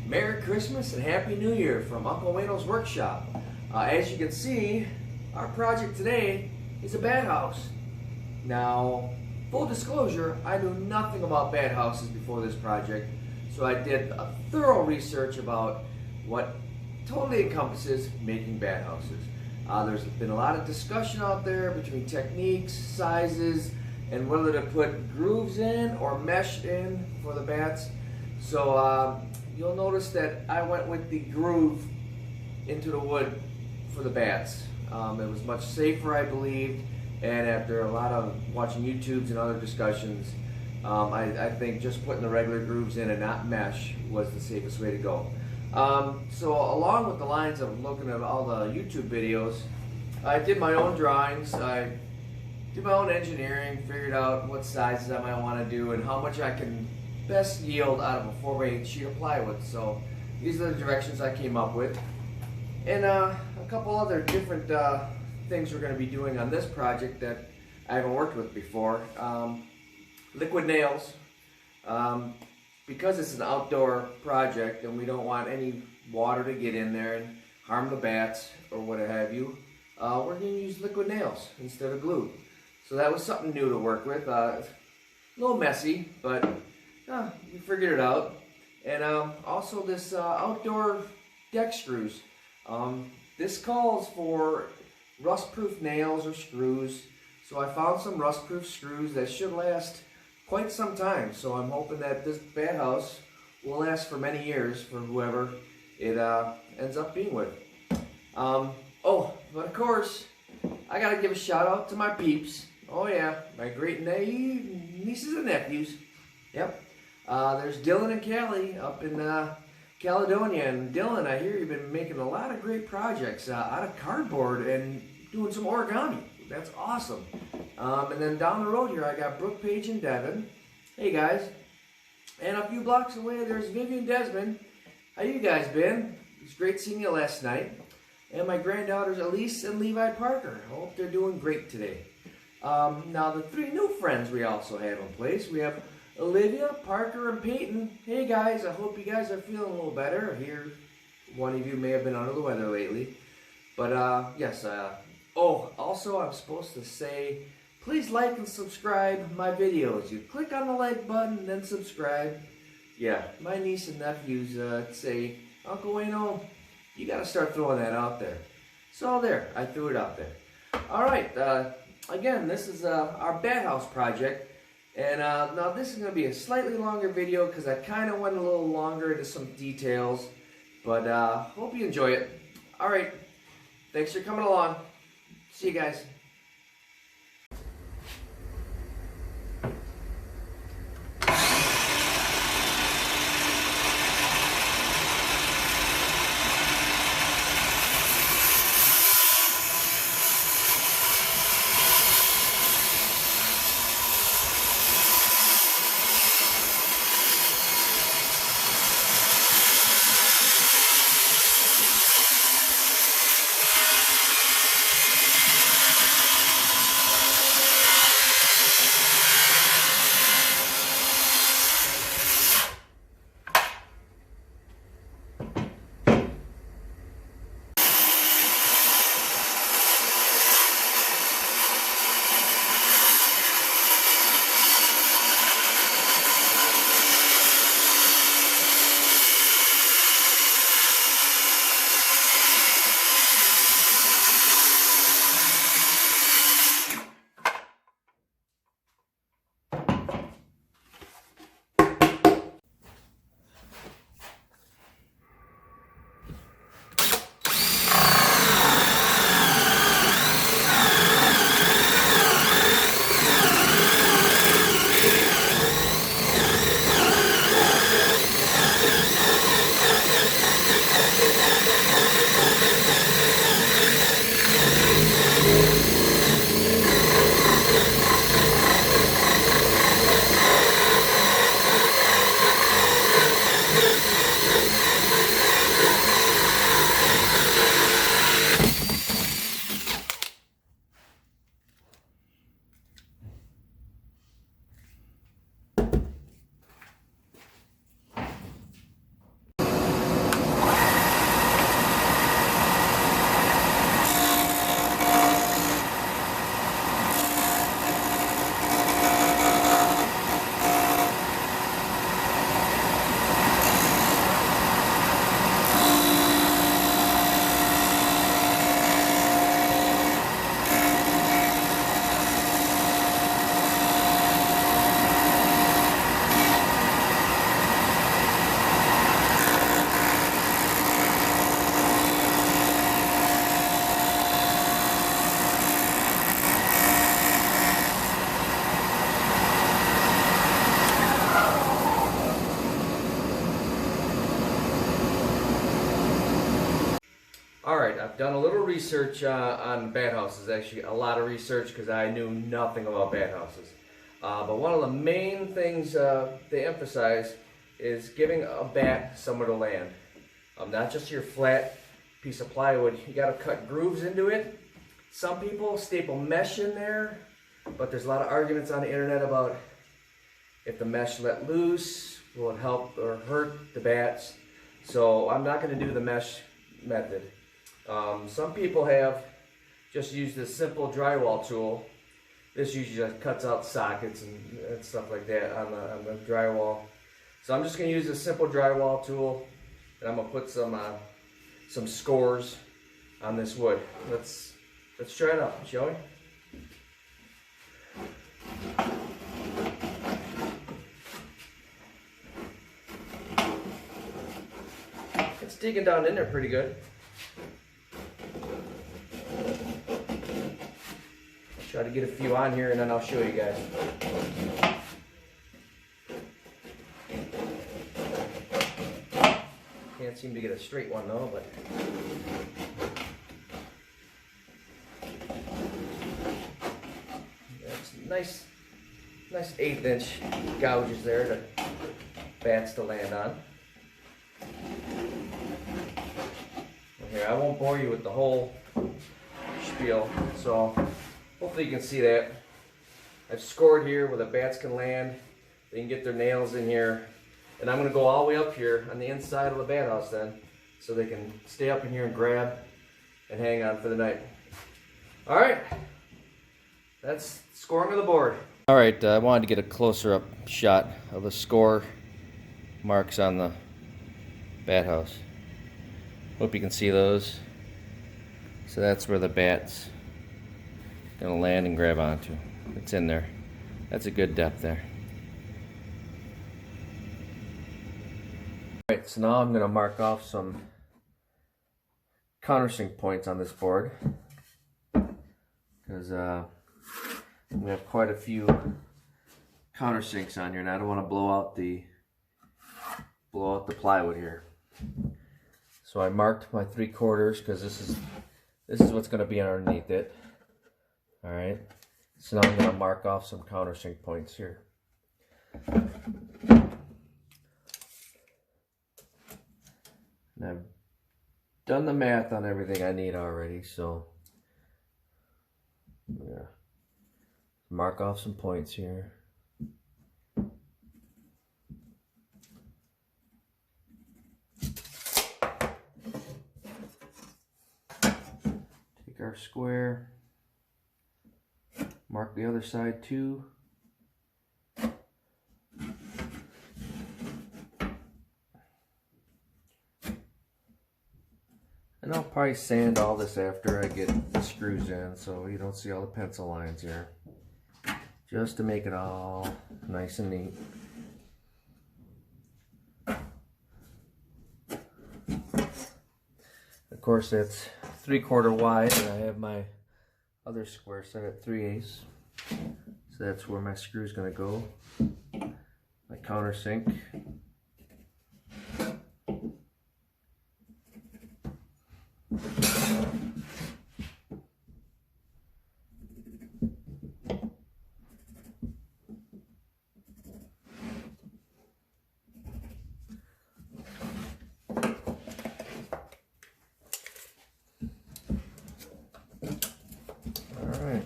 Merry Christmas and Happy New Year from Uncle Wayno's workshop. As you can see, our project today is a bathhouse. Now, full disclosure, I knew nothing about bathhouses before this project, so I did a thorough research about what totally encompasses making bathhouses. There's been a lot of discussion out there between techniques, sizes, and whether to put grooves in or mesh in for the baths. So you'll notice that I went with the groove into the wood for the baths. It was much safer, I believed, and after a lot of watching YouTubes and other discussions, I think just putting the regular grooves in and not mesh was the safest way to go. So along with the lines of looking at all the YouTube videos, I did my own drawings, I did my own engineering, figured out what sizes I might want to do and how much I can best yield out of a 4x8 sheet of plywood. So these are the directions I came up with. And a couple other different things we're going to be doing on this project that I haven't worked with before. Liquid nails. Because it's an outdoor project and we don't want any water to get in there and harm the bats or what have you, we're going to use liquid nails instead of glue. So that was something new to work with. A little messy, but we figured it out. And also this outdoor deck screws. This calls for rust-proof nails or screws. So I found some rust-proof screws that should last quite some time. So I'm hoping that this bathhouse will last for many years for whoever it ends up being with. Oh, but of course, I gotta give a shout out to my peeps. Oh yeah, my great nieces and nephews. Yep. There's Dylan and Callie up in Caledonia. And Dylan, I hear you've been making a lot of great projects out of cardboard and doing some origami. That's awesome. And then down the road here, I got Brooke, Paige, and Devin. Hey guys. And a few blocks away, there's Vivian Desmond. How you guys been? It was great seeing you last night. And my granddaughters Elise and Levi Parker. I hope they're doing great today. Now the three new friends we also have in place. We have Olivia, Parker, and Peyton. Hey guys, I hope you guys are feeling a little better. I hear one of you may have been under the weather lately. But yes, oh, also I'm supposed to say, please like and subscribe my videos. You click on the like button and then subscribe. Yeah, my niece and nephews say, Uncle Wayno, you gotta start throwing that out there. So there, I threw it out there. Alright, again, this is our bathhouse project. And now this is going to be a slightly longer video because I kind of went a little longer into some details. But hope you enjoy it. Alright, thanks for coming along. See you guys. Alright, I've done a little research on bathhouses, actually a lot of research because I knew nothing about bathhouses. But one of the main things they emphasize is giving a bat somewhere to land. Not just your flat piece of plywood, you got to cut grooves into it. Some people staple mesh in there, but there's a lot of arguments on the internet about if the mesh let loose, will it help or hurt the bats? So I'm not going to do the mesh method. Some people have just used this simple drywall tool. This usually just cuts out sockets and stuff like that on the drywall. So I'm just going to use a simple drywall tool, and I'm going to put some scores on this wood. Let's try it out, shall we? It's digging down in there pretty good. Try to get a few on here and then I'll show you guys. Can't seem to get a straight one though, but that's nice 1/8 inch gouges there to bats to land on. Here, I won't bore you with the whole spiel, so hopefully you can see that. I've scored here where the bats can land. They can get their nails in here. And I'm going to go all the way up here on the inside of the bathhouse then, so they can stay up in here and grab and hang on for the night. Alright, that's scoring of the board. Alright, I wanted to get a closer up shot of the score marks on the bathhouse. Hope you can see those. So that's where the bat's gonna land and grab onto. It's in there. That's a good depth there. Alright, so now I'm gonna mark off some countersink points on this board, because we have quite a few countersinks on here, and I don't want to blow out the plywood here. So I marked my 3/4 because this is what's going to be underneath it. All right. So now I'm going to mark off some countersink points here. And I've done the math on everything I need already, so yeah. Mark off some points here. Take our square, mark the other side too. And I'll probably sand all this after I get the screws in, so you don't see all the pencil lines here. Just to make it all nice and neat. Of course, that's 3/4 wide, and I have my other square set at 3/8. So that's where my screw is going to go. My countersink. Alright,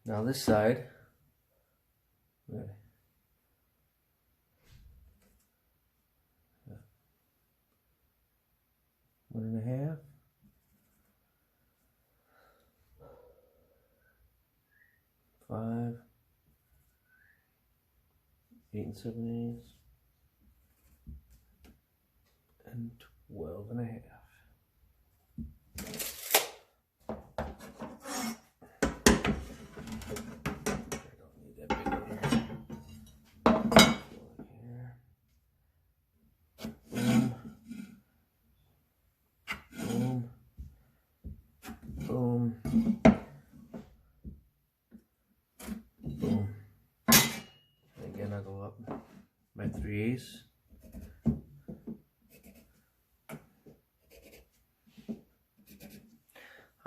now this side, good. 1.5. Five, 8 7/8, and 12.5. My 3/8.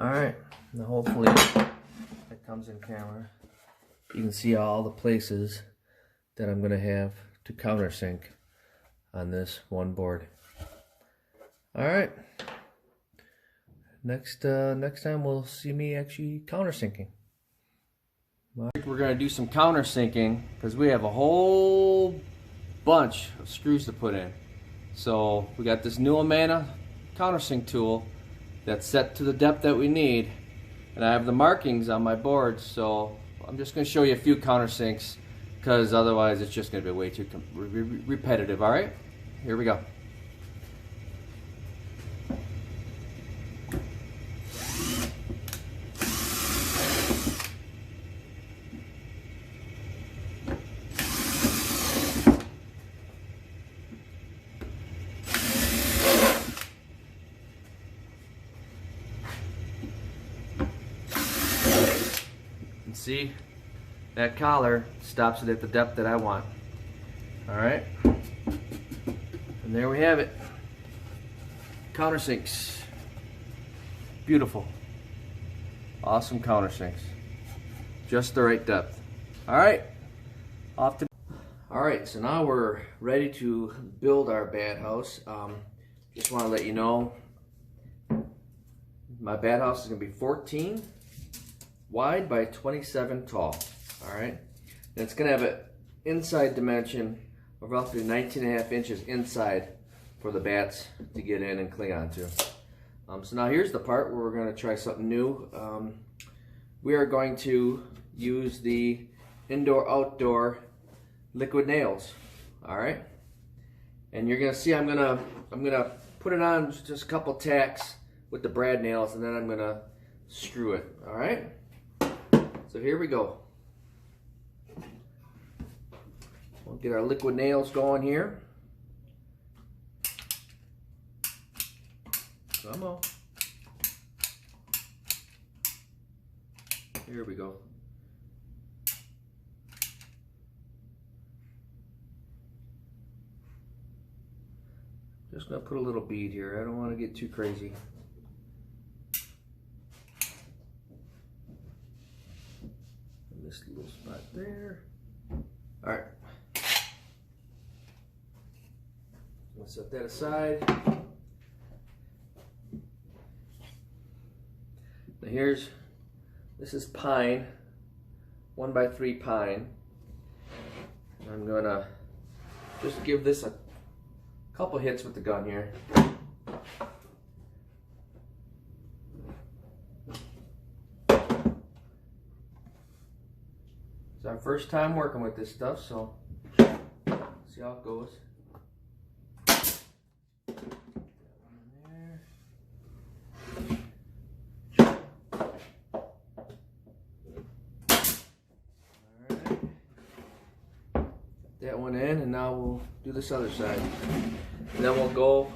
Alright, now hopefully that comes in camera. You can see all the places that I'm going to have to countersink on this one board. Alright, next time we'll see me actually countersinking. We're going to do some countersinking because we have a whole bunch of screws to put in. So we got this new Amana countersink tool that's set to the depth that we need, and I have the markings on my board, so I'm just going to show you a few countersinks because otherwise it's just going to be way too repetitive. Alright, here we go. See, that collar stops it at the depth that I want. Alright, and there we have it. Countersinks. Beautiful. Awesome countersinks. Just the right depth. Alright, off to. Alright, so now we're ready to build our bathhouse. Just want to let you know, my bathhouse is going to be 14 wide by 27 tall. Alright, and it's going to have an inside dimension of roughly 19.5 inches inside for the bats to get in and cling onto. So now here's the part where we're going to try something new. We are going to use the indoor-outdoor liquid nails. Alright, and you're going to see I'm going to put it on just a couple tacks with the brad nails, and then I'm going to screw it. Alright, so here we go. We'll get our liquid nails going here. Come on. Here we go. Just gonna put a little bead here. I don't want to get too crazy. This little spot there. All right. We'll set that aside. Now this is pine, 1x3 pine. I'm gonna just give this a couple hits with the gun here. It's our first time working with this stuff, so see how it goes. That one in, and now we'll do this other side, and then we'll go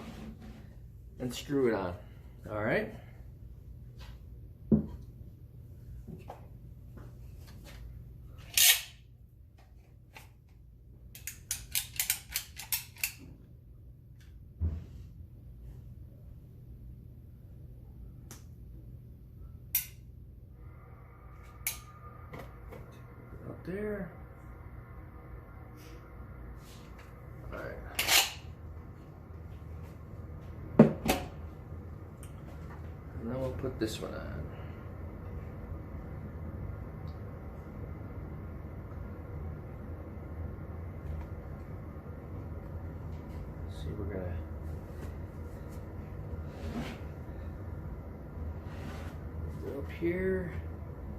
and screw it on. All right. Up there. And then we'll put this one on. See, we're gonna go up here,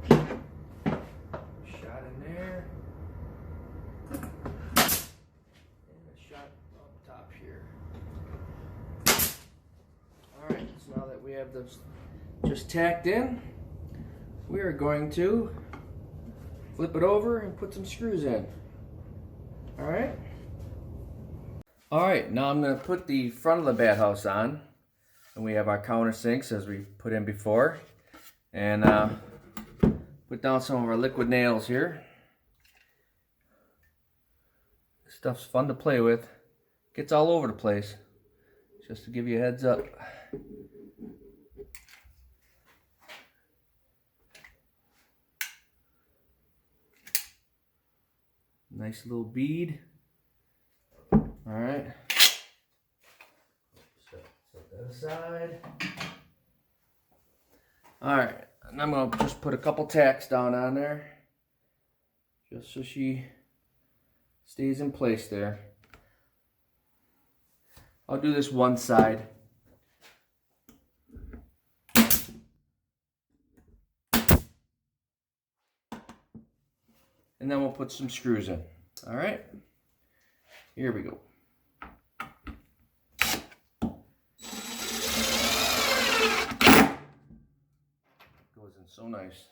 shot in there, and a shot up top here. All right, so now that we have those just tacked in, we are going to flip it over and put some screws in. All right. All right, now I'm going to put the front of the bathhouse on, and we have our countersinks as we put in before, and put down some of our liquid nails here. This stuff's fun to play with. Gets all over the place. Just to give you a heads up. Nice little bead. All right. Set that aside. All right, and I'm gonna just put a couple tacks down on there, just so she stays in place there. I'll do this one side. And then we'll put some screws in. All right, here we go. Goes in so nice.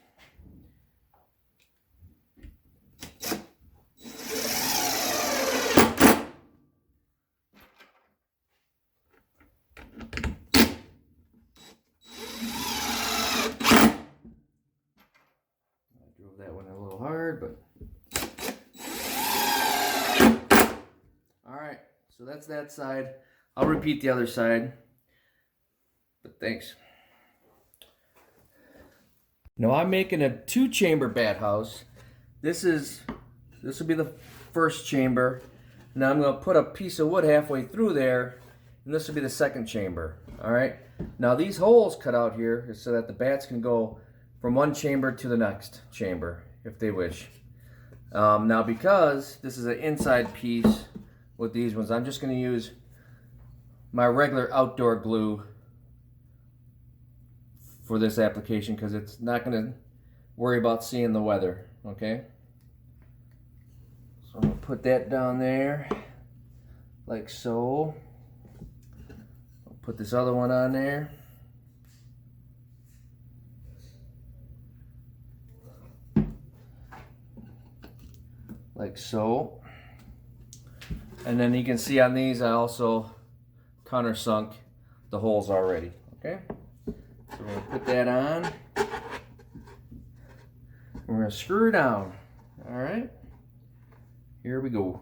I drove that one a little hard, but all right, so that's that side. I'll repeat the other side, but thanks. Now I'm making a 2-chamber bathhouse. This will be the first chamber. Now I'm going to put a piece of wood halfway through there, and this will be the second chamber. All right. Now these holes cut out here is so that the bats can go from one chamber to the next chamber if they wish. Now because this is an inside piece with these ones, I'm just going to use my regular outdoor glue for this application because it's not going to worry about seeing the weather. Okay, so I'm going to put that down there like so. I'll put this other one on there. Like so. And then you can see on these I also countersunk the holes already. Okay, so we're going to put that on. We're going to screw down. All right, here we go.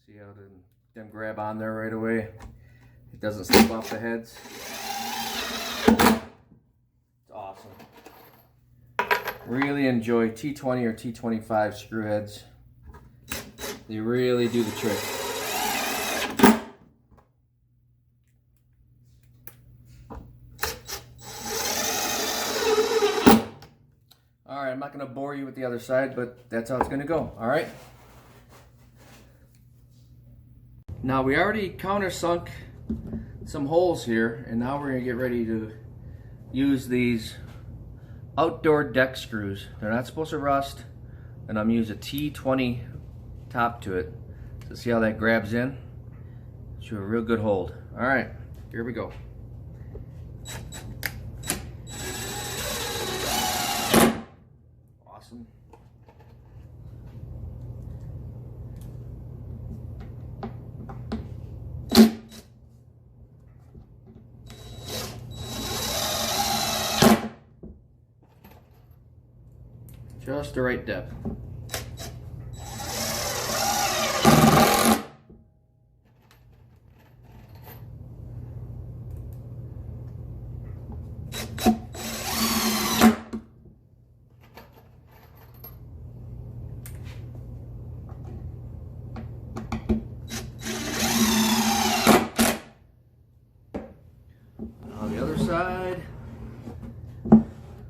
See how them grab on there right away? It doesn't slip off the heads. It's awesome. Really enjoy T20 or T25 screw heads. They really do the trick. All right, I'm not going to bore you with the other side, but that's how it's going to go. All right. Now we already countersunk some holes here, and now we're going to get ready to use these outdoor deck screws. They're not supposed to rust, and I'm using a T20 top to it. So see how that grabs in? Should a real good hold. All right, here we go. Awesome. Just the right depth. On the other side,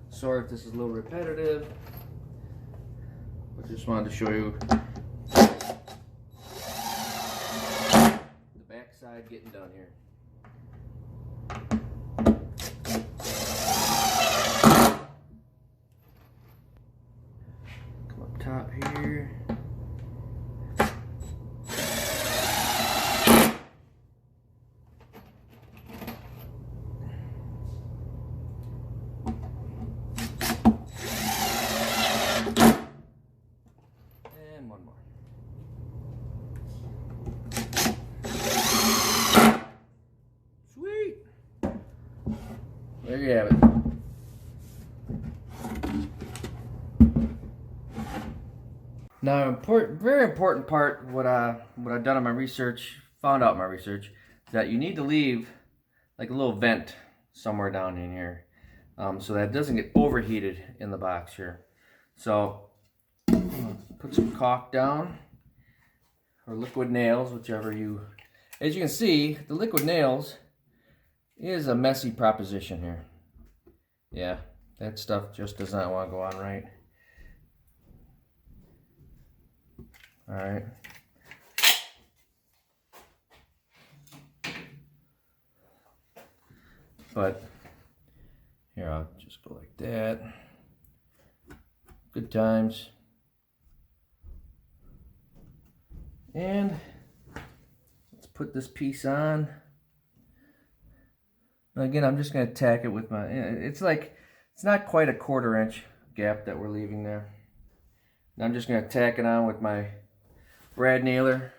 sorry if this is a little repetitive. I just wanted to show you the back side getting done here. Come up top here. One more. there you have it. Now, very important part, what I've done in my research, found out in my research, is that you need to leave like a little vent somewhere down in here, so that it doesn't get overheated in the box here. So, put some caulk down, or liquid nails, whichever you. As you can see, the liquid nails is a messy proposition here. Yeah, that stuff just does not want to go on right. All right. But here, I'll just go like that. Good times. And let's put this piece on. Again, I'm just going to tack it with my, it's not quite a 1/4 inch gap that we're leaving there. And I'm just going to tack it on with my brad nailer.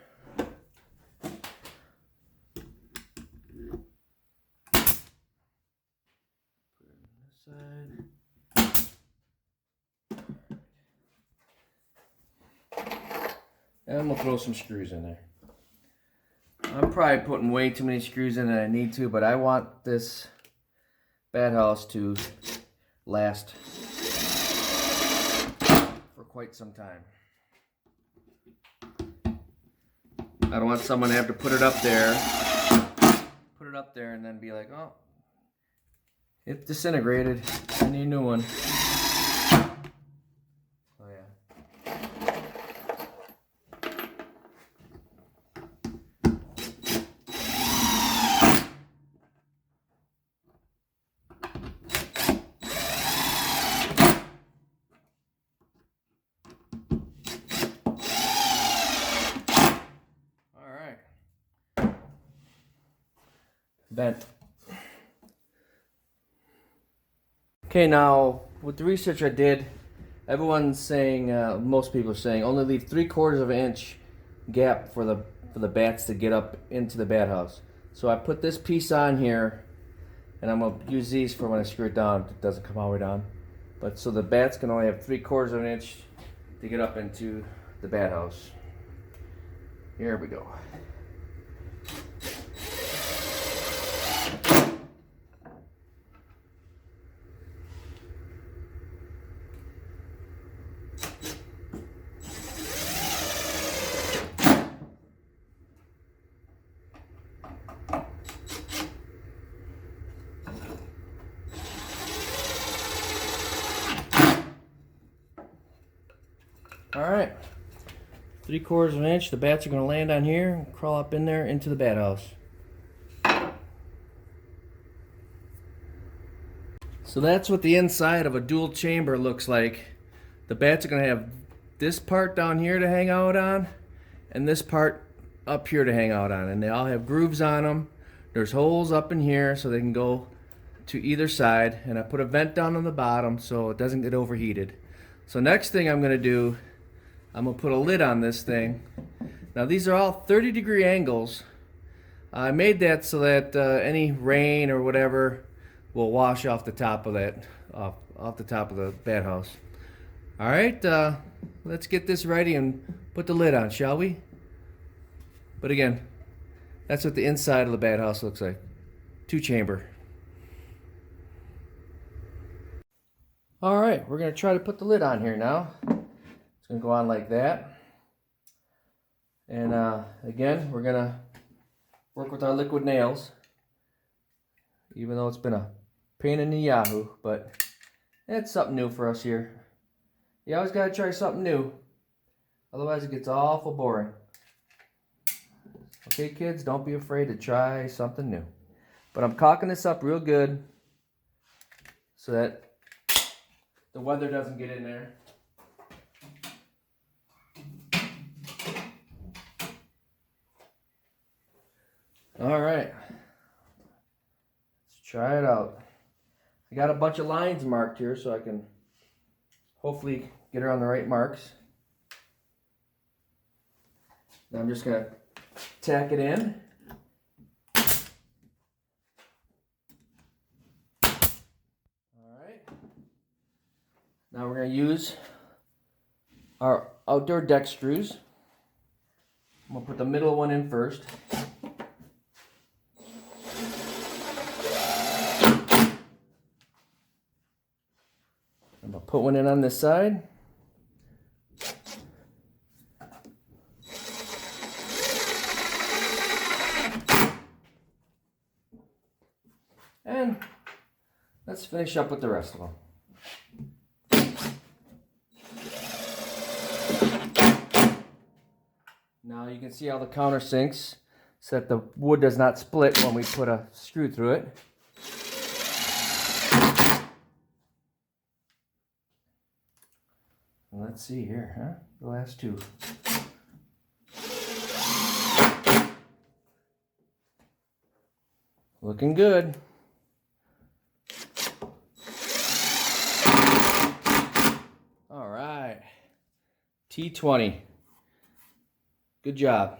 And we'll throw some screws in there. I'm probably putting way too many screws in than I need to, but I want this bathhouse to last for quite some time. I don't want someone to have to put it up there and then be like, oh, it disintegrated, I need a new one. Oh yeah. Vent. Okay, now with the research I did, everyone's saying, most people are saying, only leave 3/4 inch gap for the bats to get up into the bathhouse. So I put this piece on here, and I'm gonna use these for when I screw it down. It doesn't come all the way down, but so the bats can only have 3/4 inch to get up into the bathhouse. Here we go. Alright, 3/4 inch, the bats are going to land on here and crawl up in there into the bat house. So that's what the inside of a dual chamber looks like. The bats are going to have this part down here to hang out on, and this part up here to hang out on, and they all have grooves on them. There's holes up in here so they can go to either side, and I put a vent down on the bottom so it doesn't get overheated. So next thing I'm going to do, I'm going to put a lid on this thing. Now these are all 30-degree angles. I made that so that any rain or whatever will wash off the top of that, off the top of the bathhouse. All right, let's get this ready and put the lid on, shall we? But again, that's what the inside of the bathhouse looks like. 2-chamber. All right, we're going to try to put the lid on here now. It's going to go on like that. And again, we're going to work with our liquid nails. Even though it's been a pain in the yahoo, but it's something new for us here. You always got to try something new. Otherwise it gets awful boring. Okay, kids, don't be afraid to try something new. But I'm caulking this up real good so that the weather doesn't get in there. All right, let's try it out. I got a bunch of lines marked here so I can hopefully get her on the right marks. Now I'm just gonna tack it in. Now we're going to use our outdoor deck screws. I'm going to put the middle one in first. I'm going to put one in on this side. And let's finish up with the rest of them. Now you can see how the countersinks so that the wood does not split when we put a screw through it. Let's see here, huh? The last two. Looking good. All right. T20. Good job.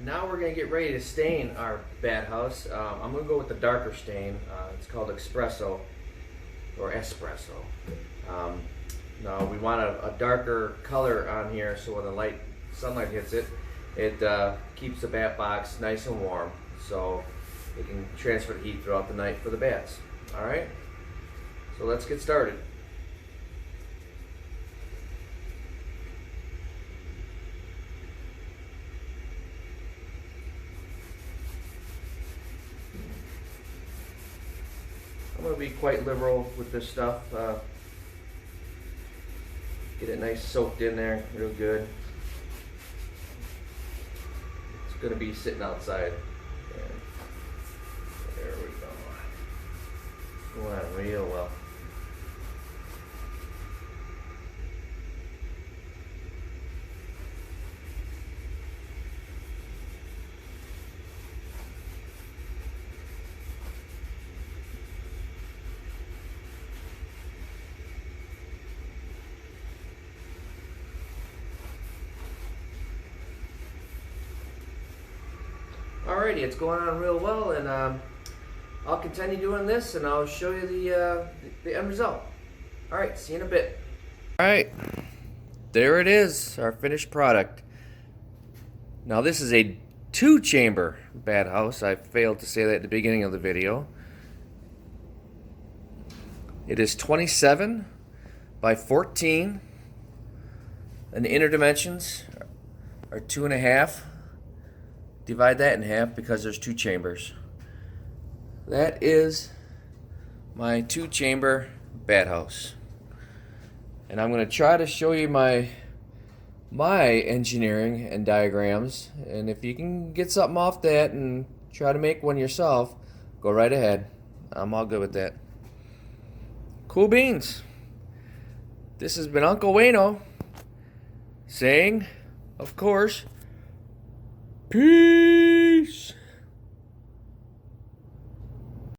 Now we're going to get ready to stain our bathhouse. I'm going to go with the darker stain. It's called espresso or espresso. Now we want a darker color on here so when the sunlight hits it, it keeps the bath box nice and warm so it can transfer the heat throughout the night for the baths. Alright, so let's get started. I'm going to be quite liberal with this stuff. Get it nice soaked in there real good. It's going to be sitting outside. There we go. Going on real well. Alrighty, it's going on real well, and I'll continue doing this, and I'll show you the end result. Alright, see you in a bit. Alright, there it is, our finished product. Now this is a 2-chamber bathhouse. I failed to say that at the beginning of the video. It is 27 by 14, and the inner dimensions are 2.5. Divide that in half because there's 2 chambers. That is my 2-chamber bathhouse. And I'm going to try to show you my engineering and diagrams, and if you can get something off that and try to make one yourself, go right ahead. I'm all good with that. Cool beans. This has been Uncle Wayno saying, of course, peace.